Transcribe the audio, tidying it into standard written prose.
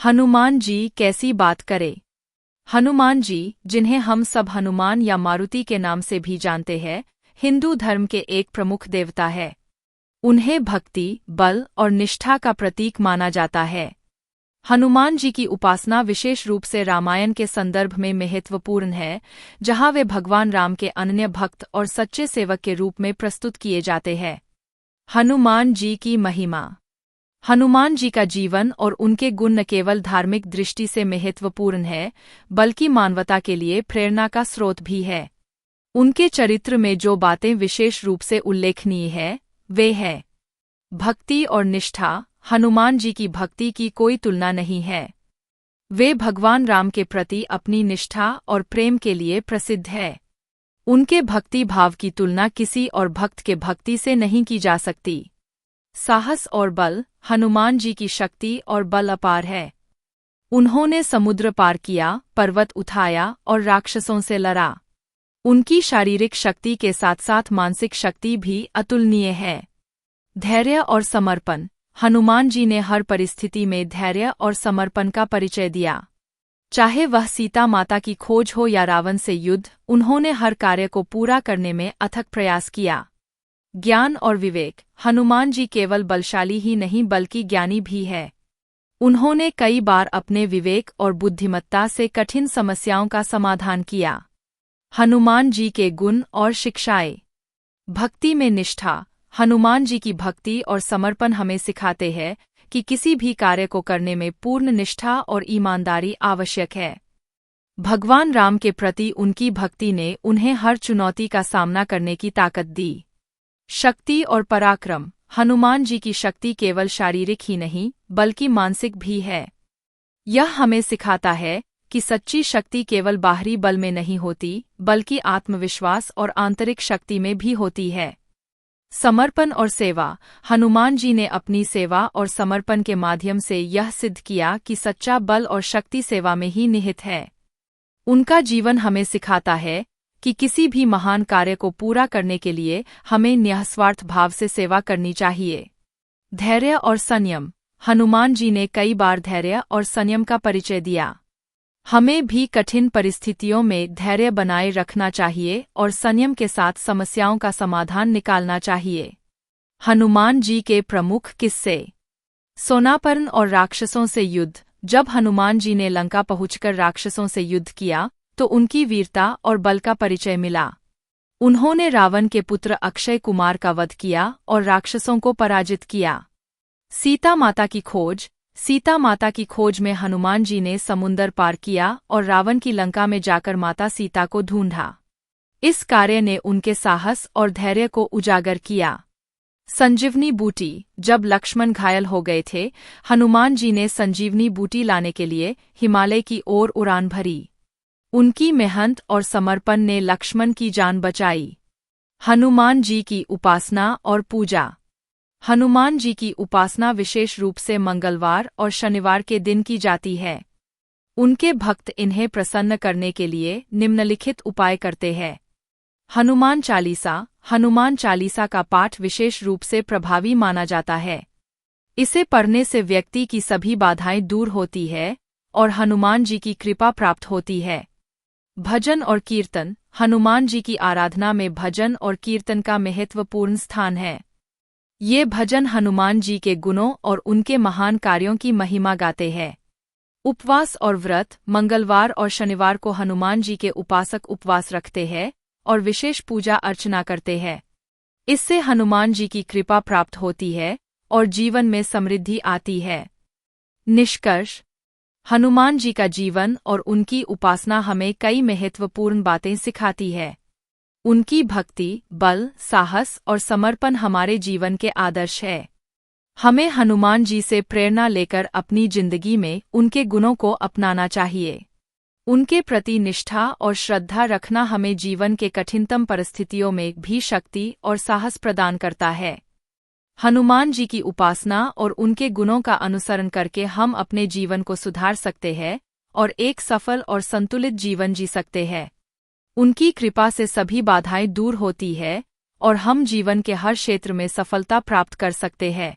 हनुमान जी कैसी बात करे। हनुमान जी, जिन्हें हम सब हनुमान या मारुति के नाम से भी जानते हैं, हिंदू धर्म के एक प्रमुख देवता है। उन्हें भक्ति, बल और निष्ठा का प्रतीक माना जाता है। हनुमान जी की उपासना विशेष रूप से रामायण के संदर्भ में महत्वपूर्ण है, जहां वे भगवान राम के अनन्य भक्त और सच्चे सेवक के रूप में प्रस्तुत किए जाते हैं। हनुमान जी की महिमा। हनुमान जी का जीवन और उनके गुण न केवल धार्मिक दृष्टि से महत्वपूर्ण है, बल्कि मानवता के लिए प्रेरणा का स्रोत भी है। उनके चरित्र में जो बातें विशेष रूप से उल्लेखनीय है, वे हैं भक्ति और निष्ठा। हनुमान जी की भक्ति की कोई तुलना नहीं है। वे भगवान राम के प्रति अपनी निष्ठा और प्रेम के लिए प्रसिद्ध है। उनके भक्ति भाव की तुलना किसी और भक्त के भक्ति से नहीं की जा सकती। साहस और बल। हनुमान जी की शक्ति और बल अपार है। उन्होंने समुद्र पार किया, पर्वत उठाया और राक्षसों से लड़ा। उनकी शारीरिक शक्ति के साथ साथ मानसिक शक्ति भी अतुलनीय है। धैर्य और समर्पण। हनुमान जी ने हर परिस्थिति में धैर्य और समर्पण का परिचय दिया। चाहे वह सीता माता की खोज हो या रावण से युद्ध, उन्होंने हर कार्य को पूरा करने में अथक प्रयास किया। ज्ञान और विवेक। हनुमान जी केवल बलशाली ही नहीं बल्कि ज्ञानी भी है। उन्होंने कई बार अपने विवेक और बुद्धिमत्ता से कठिन समस्याओं का समाधान किया। हनुमान जी के गुण और शिक्षाएं। भक्ति में निष्ठा। हनुमान जी की भक्ति और समर्पण हमें सिखाते हैं कि किसी भी कार्य को करने में पूर्ण निष्ठा और ईमानदारी आवश्यक है। भगवान राम के प्रति उनकी भक्ति ने उन्हें हर चुनौती का सामना करने की ताकत दी। शक्ति और पराक्रम। हनुमान जी की शक्ति केवल शारीरिक ही नहीं बल्कि मानसिक भी है। यह हमें सिखाता है कि सच्ची शक्ति केवल बाहरी बल में नहीं होती, बल्कि आत्मविश्वास और आंतरिक शक्ति में भी होती है। समर्पण और सेवा। हनुमान जी ने अपनी सेवा और समर्पण के माध्यम से यह सिद्ध किया कि सच्चा बल और शक्ति सेवा में ही निहित है। उनका जीवन हमें सिखाता है कि किसी भी महान कार्य को पूरा करने के लिए हमें निःस्वार्थ भाव से सेवा करनी चाहिए। धैर्य और संयम। हनुमान जी ने कई बार धैर्य और संयम का परिचय दिया। हमें भी कठिन परिस्थितियों में धैर्य बनाए रखना चाहिए और संयम के साथ समस्याओं का समाधान निकालना चाहिए। हनुमान जी के प्रमुख किस्से। सोनापर्ण और राक्षसों से युद्ध। जब हनुमान जी ने लंका पहुंचकर राक्षसों से युद्ध किया तो उनकी वीरता और बल का परिचय मिला। उन्होंने रावण के पुत्र अक्षय कुमार का वध किया और राक्षसों को पराजित किया। सीता माता की खोज। सीता माता की खोज में हनुमान जी ने समुंदर पार किया और रावण की लंका में जाकर माता सीता को ढूंढा। इस कार्य ने उनके साहस और धैर्य को उजागर किया। संजीवनी बूटी। जब लक्ष्मण घायल हो गए थे, हनुमान जी ने संजीवनी बूटी लाने के लिए हिमालय की ओर उड़ान भरी। उनकी मेहनत और समर्पण ने लक्ष्मण की जान बचाई। हनुमान जी की उपासना और पूजा। हनुमान जी की उपासना विशेष रूप से मंगलवार और शनिवार के दिन की जाती है। उनके भक्त इन्हें प्रसन्न करने के लिए निम्नलिखित उपाय करते हैं। हनुमान चालीसा। हनुमान चालीसा का पाठ विशेष रूप से प्रभावी माना जाता है। इसे पढ़ने से व्यक्ति की सभी बाधाएं दूर होती है और हनुमान जी की कृपा प्राप्त होती है। भजन और कीर्तन। हनुमान जी की आराधना में भजन और कीर्तन का महत्वपूर्ण स्थान है। ये भजन हनुमान जी के गुणों और उनके महान कार्यों की महिमा गाते हैं। उपवास और व्रत। मंगलवार और शनिवार को हनुमान जी के उपासक उपवास रखते हैं और विशेष पूजा अर्चना करते हैं। इससे हनुमान जी की कृपा प्राप्त होती है और जीवन में समृद्धि आती है। निष्कर्ष। हनुमान जी का जीवन और उनकी उपासना हमें कई महत्वपूर्ण बातें सिखाती है। उनकी भक्ति, बल, साहस और समर्पण हमारे जीवन के आदर्श है। हमें हनुमान जी से प्रेरणा लेकर अपनी जिंदगी में उनके गुणों को अपनाना चाहिए। उनके प्रति निष्ठा और श्रद्धा रखना हमें जीवन के कठिनतम परिस्थितियों में भी शक्ति और साहस प्रदान करता है। हनुमान जी की उपासना और उनके गुणों का अनुसरण करके हम अपने जीवन को सुधार सकते हैं और एक सफल और संतुलित जीवन जी सकते हैं। उनकी कृपा से सभी बाधाएं दूर होती है और हम जीवन के हर क्षेत्र में सफलता प्राप्त कर सकते हैं।